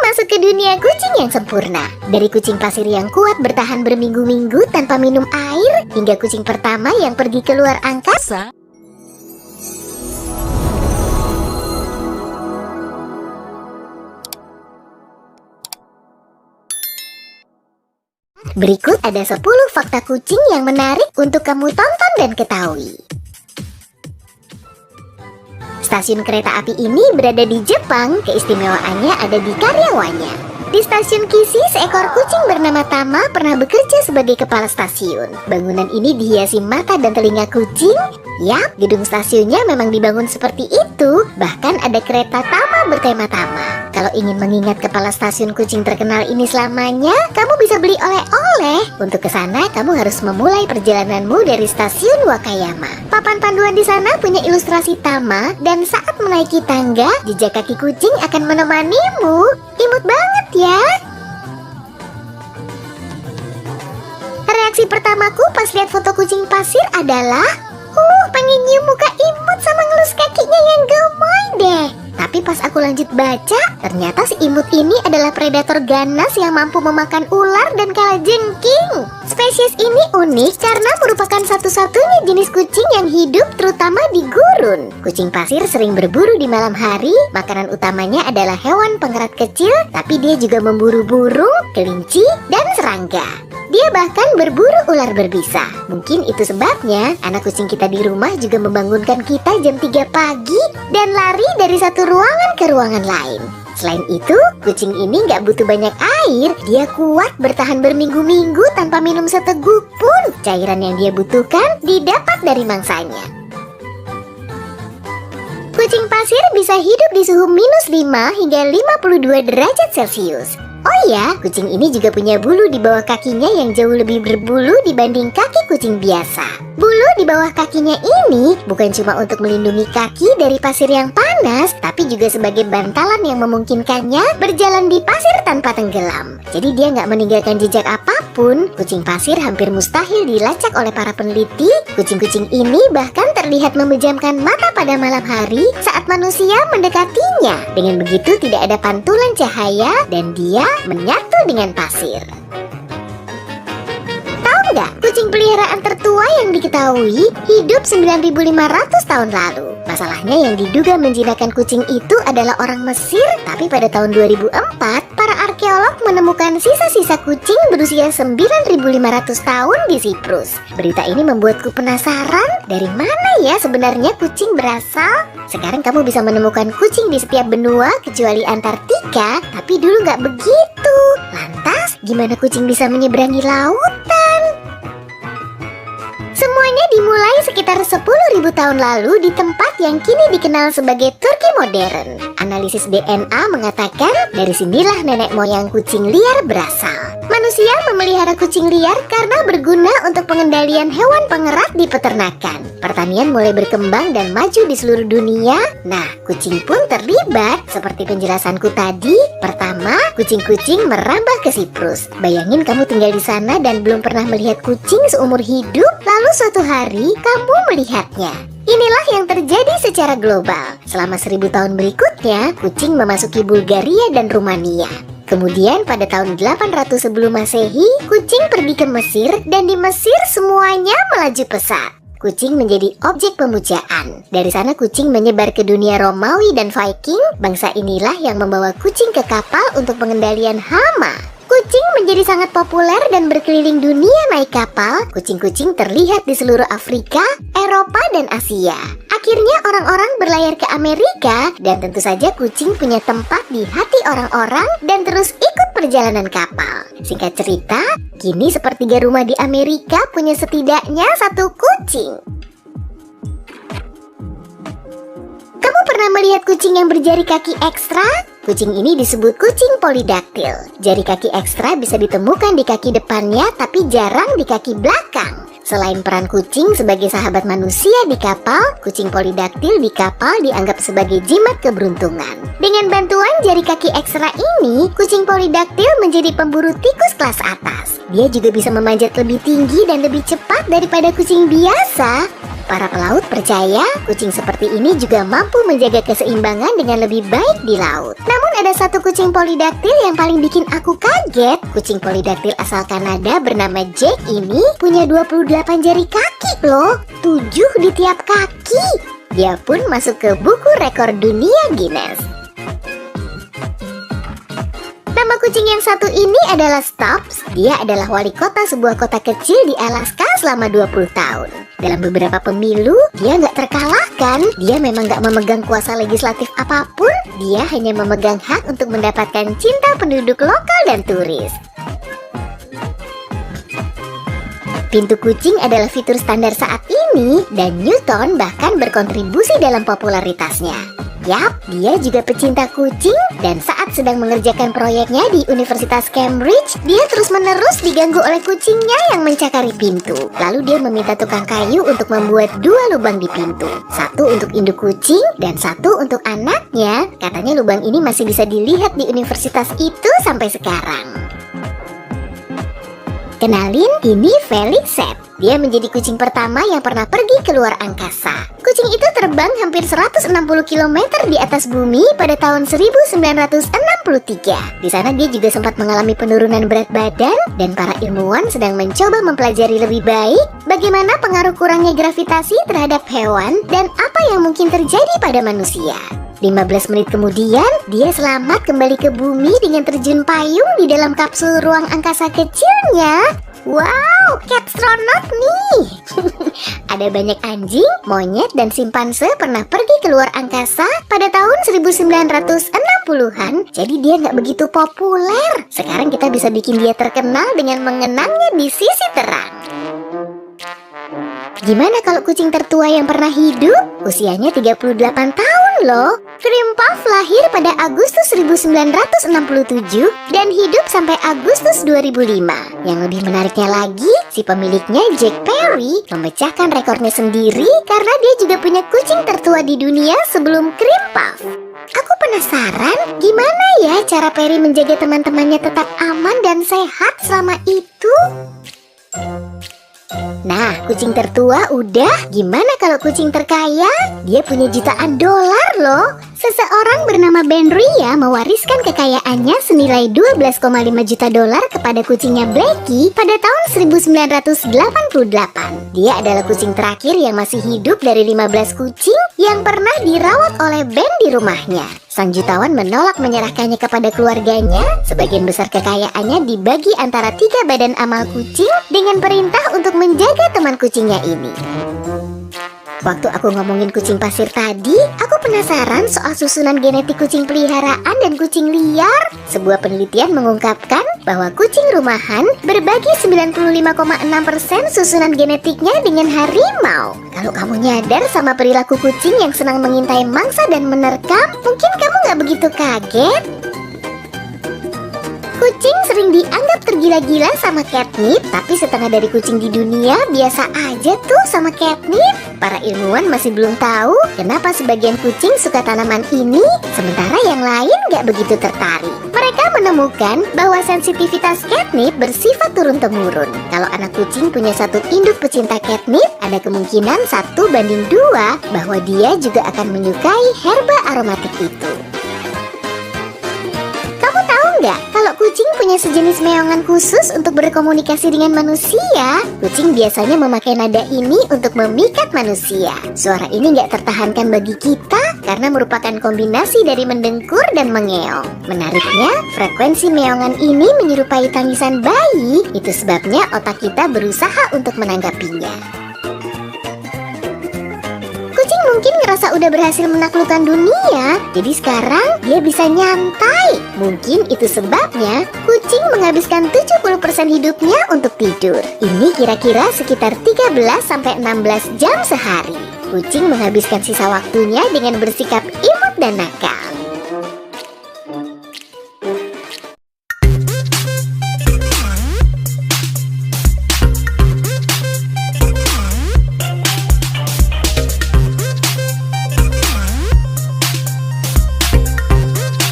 masuk ke dunia kucing yang sempurna. Dari kucing pasir yang kuat bertahan berminggu-minggu tanpa minum air, hingga kucing pertama yang pergi ke luar angkasa. Berikut ada 10 fakta kucing yang menarik untuk kamu tonton dan ketahui. Stasiun kereta api ini berada di Jepang, keistimewaannya ada di karyawannya. Di stasiun Kishi, seekor kucing bernama Tama pernah bekerja sebagai kepala stasiun. Bangunan ini dihiasi mata dan telinga kucing. Yap, gedung stasiunnya memang dibangun seperti itu. Bahkan ada kereta Tama bertema Tama. Kalau ingin mengingat kepala stasiun kucing terkenal ini selamanya, kamu bisa beli oleh-oleh. Untuk ke sana, kamu harus memulai perjalananmu dari stasiun Wakayama. Papan panduan di sana punya ilustrasi Tama, dan saat menaiki tangga, jejak kaki kucing akan menemanimu. Imut banget ya. Reaksi pertamaku pas lihat foto kucing pasir adalah, pengen nyium muka imut sama ngelus kakinya yang gemoy deh. Tapi pas aku lanjut baca, ternyata si imut ini adalah predator ganas yang mampu memakan ular dan kalajengking. Spesies ini unik karena merupakan satu-satunya jenis kucing yang hidup terutama di gurun. Kucing pasir sering berburu di malam hari, makanan utamanya adalah hewan pengerat kecil, tapi dia juga memburu burung, kelinci, dan serangga. Dia bahkan berburu ular berbisa. Mungkin itu sebabnya anak kucing kita di rumah juga membangunkan kita jam 3 pagi dan lari dari satu ruangan ke ruangan lain. Selain itu, kucing ini nggak butuh banyak air. Dia kuat bertahan berminggu-minggu tanpa minum seteguk pun. Cairan yang dia butuhkan didapat dari mangsanya. Kucing pasir bisa hidup di suhu -5 hingga 52 derajat Celcius. Oh ya, kucing ini juga punya bulu di bawah kakinya yang jauh lebih berbulu dibanding kaki kucing biasa. Bulu di bawah kakinya ini bukan cuma untuk melindungi kaki dari pasir yang panas, tapi juga sebagai bantalan yang memungkinkannya berjalan di pasir tanpa tenggelam. Jadi dia nggak meninggalkan jejak apapun. Kucing pasir hampir mustahil dilacak oleh para peneliti. Kucing-kucing ini bahkan terlihat memejamkan mata pada malam hari saat manusia mendekatinya. Dengan begitu tidak ada pantulan cahaya dan dia menyatu dengan pasir. Tahu nggak, kucing peliharaan tertua yang diketahui hidup 9.500 tahun lalu. Masalahnya yang diduga menjinakkan kucing itu adalah orang Mesir, tapi pada tahun 2004, para arkeolog menemukan sisa-sisa kucing berusia 9.500 tahun di Siprus. Berita ini membuatku penasaran, dari mana ya sebenarnya kucing berasal? Sekarang kamu bisa menemukan kucing di setiap benua kecuali Antartika, tapi dulu nggak begitu. Lantas, gimana kucing bisa menyeberangi lautan? Semuanya dimulai sekitar 10.000 tahun lalu di tempat yang kini dikenal sebagai Turki modern. Analisis DNA mengatakan dari sinilah nenek moyang kucing liar berasal. Manusia memelihara kucing liar karena berguna untuk pengendalian hewan pengerat di peternakan. Pertanian mulai berkembang dan maju di seluruh dunia. Nah, kucing pun terlibat. Seperti penjelasanku tadi, pertama, kucing-kucing merambah ke Siprus. Bayangin kamu tinggal di sana dan belum pernah melihat kucing seumur hidup, lalu suatu hari kamu melihatnya. Inilah yang terjadi secara global. Selama 1000 tahun berikutnya, kucing memasuki Bulgaria dan Rumania. Kemudian pada tahun 800 sebelum Masehi, kucing pergi ke Mesir dan di Mesir semuanya melaju pesat. Kucing menjadi objek pemujaan. Dari sana kucing menyebar ke dunia Romawi dan Viking. Bangsa inilah yang membawa kucing ke kapal untuk pengendalian hama. Kucing menjadi sangat populer dan berkeliling dunia naik kapal. Kucing-kucing terlihat di seluruh Afrika, Eropa, dan Asia. Akhirnya orang-orang berlayar ke Amerika, dan tentu saja kucing punya tempat di hati orang-orang dan terus ikut perjalanan kapal. Singkat cerita, kini sepertiga rumah di Amerika punya setidaknya satu kucing. Kamu pernah melihat kucing yang berjari kaki ekstra? Kucing ini disebut kucing polidaktil. Jari kaki ekstra bisa ditemukan di kaki depannya, tapi jarang di kaki belakang. Selain peran kucing sebagai sahabat manusia di kapal, kucing polidaktil di kapal dianggap sebagai jimat keberuntungan. Dengan bantuan jari kaki ekstra ini, kucing polidaktil menjadi pemburu tikus kelas atas. Dia juga bisa memanjat lebih tinggi dan lebih cepat daripada kucing biasa. Para pelaut percaya kucing seperti ini juga mampu menjaga keseimbangan dengan lebih baik di laut. Namun ada satu kucing polidaktil yang paling bikin aku kaget. Kucing polidaktil asal Kanada bernama Jack ini punya 28 jari kaki loh, 7 di tiap kaki. Dia pun masuk ke buku rekor dunia Guinness. Nama kucing yang satu ini adalah Stubbs. Dia adalah wali kota sebuah kota kecil di Alaska selama 20 tahun. Dalam beberapa pemilu, dia nggak terkalahkan. Dia memang nggak memegang kuasa legislatif apapun. Dia hanya memegang hak untuk mendapatkan cinta penduduk lokal dan turis. Pintu kucing adalah fitur standar saat ini, dan Newton bahkan berkontribusi dalam popularitasnya. Yap, dia juga pecinta kucing, dan saat sedang mengerjakan proyeknya di Universitas Cambridge, dia terus-menerus diganggu oleh kucingnya yang mencakari pintu. Lalu dia meminta tukang kayu untuk membuat 2 lubang di pintu. Satu untuk induk kucing, dan satu untuk anaknya. Katanya lubang ini masih bisa dilihat di universitas itu sampai sekarang. Kenalin, ini Felicet. Dia menjadi kucing pertama yang pernah pergi ke luar angkasa. Kucing itu terbang hampir 160 km di atas bumi pada tahun 1963. Di sana dia juga sempat mengalami penurunan berat badan, dan para ilmuwan sedang mencoba mempelajari lebih baik bagaimana pengaruh kurangnya gravitasi terhadap hewan dan apa yang mungkin terjadi pada manusia. 15 menit kemudian, dia selamat kembali ke bumi dengan terjun payung di dalam kapsul ruang angkasa kecilnya. Wow, catastronot nih. Ada banyak anjing, monyet, dan simpanse pernah pergi ke luar angkasa pada tahun 1960-an. Jadi dia nggak begitu populer. Sekarang kita bisa bikin dia terkenal dengan mengenangnya di sisi terang. Gimana kalau kucing tertua yang pernah hidup? Usianya 38 tahun loh. Grim Puff lahir pada Agustus 1967 dan hidup sampai Agustus 2005. Yang lebih menariknya lagi, si pemiliknya Jack Perry memecahkan rekornya sendiri karena dia juga punya kucing tertua di dunia sebelum Grim Puff. Aku penasaran gimana ya cara Perry menjaga teman-temannya tetap aman dan sehat selama itu? Nah, kucing tertua udah, gimana kalau kucing terkaya? Dia punya jutaan dolar loh. Seseorang bernama Ben Ria mewariskan kekayaannya senilai 12,5 juta dolar kepada kucingnya Blackie pada tahun 1988. Dia adalah kucing terakhir yang masih hidup dari 15 kucing yang pernah dirawat oleh Ben di rumahnya. Sang jutawan menolak menyerahkannya kepada keluarganya. Sebagian besar kekayaannya dibagi antara 3 badan amal kucing dengan perintah untuk menjaga teman kucingnya ini. Waktu aku ngomongin kucing pasir tadi, aku penasaran soal susunan genetik kucing peliharaan dan kucing liar. Sebuah penelitian mengungkapkan bahwa kucing rumahan berbagi 95,6% susunan genetiknya dengan harimau. Kalau kamu nyadar sama perilaku kucing yang senang mengintai mangsa dan menerkam, mungkin kamu nggak begitu kaget. Kucing sering dianggap tergila-gila sama catnip, tapi setengah dari kucing di dunia biasa aja tuh sama catnip. Para ilmuwan masih belum tahu kenapa sebagian kucing suka tanaman ini, sementara yang lain nggak begitu tertarik. Mereka menemukan bahwa sensitivitas catnip bersifat turun-temurun. Kalau anak kucing punya satu induk pecinta catnip, ada kemungkinan 1:2 bahwa dia juga akan menyukai herba aromatik itu. Kalau kucing punya sejenis meongan khusus untuk berkomunikasi dengan manusia, kucing biasanya memakai nada ini untuk memikat manusia. Suara ini nggak tertahankan bagi kita karena merupakan kombinasi dari mendengkur dan mengeong. Menariknya, frekuensi meongan ini menyerupai tangisan bayi. Itu sebabnya otak kita berusaha untuk menanggapinya. Mungkin ngerasa udah berhasil menaklukkan dunia, jadi sekarang dia bisa nyantai. Mungkin itu sebabnya kucing menghabiskan 70% hidupnya untuk tidur. Ini kira-kira sekitar 13-16 jam sehari. Kucing menghabiskan sisa waktunya dengan bersikap imut dan nakal.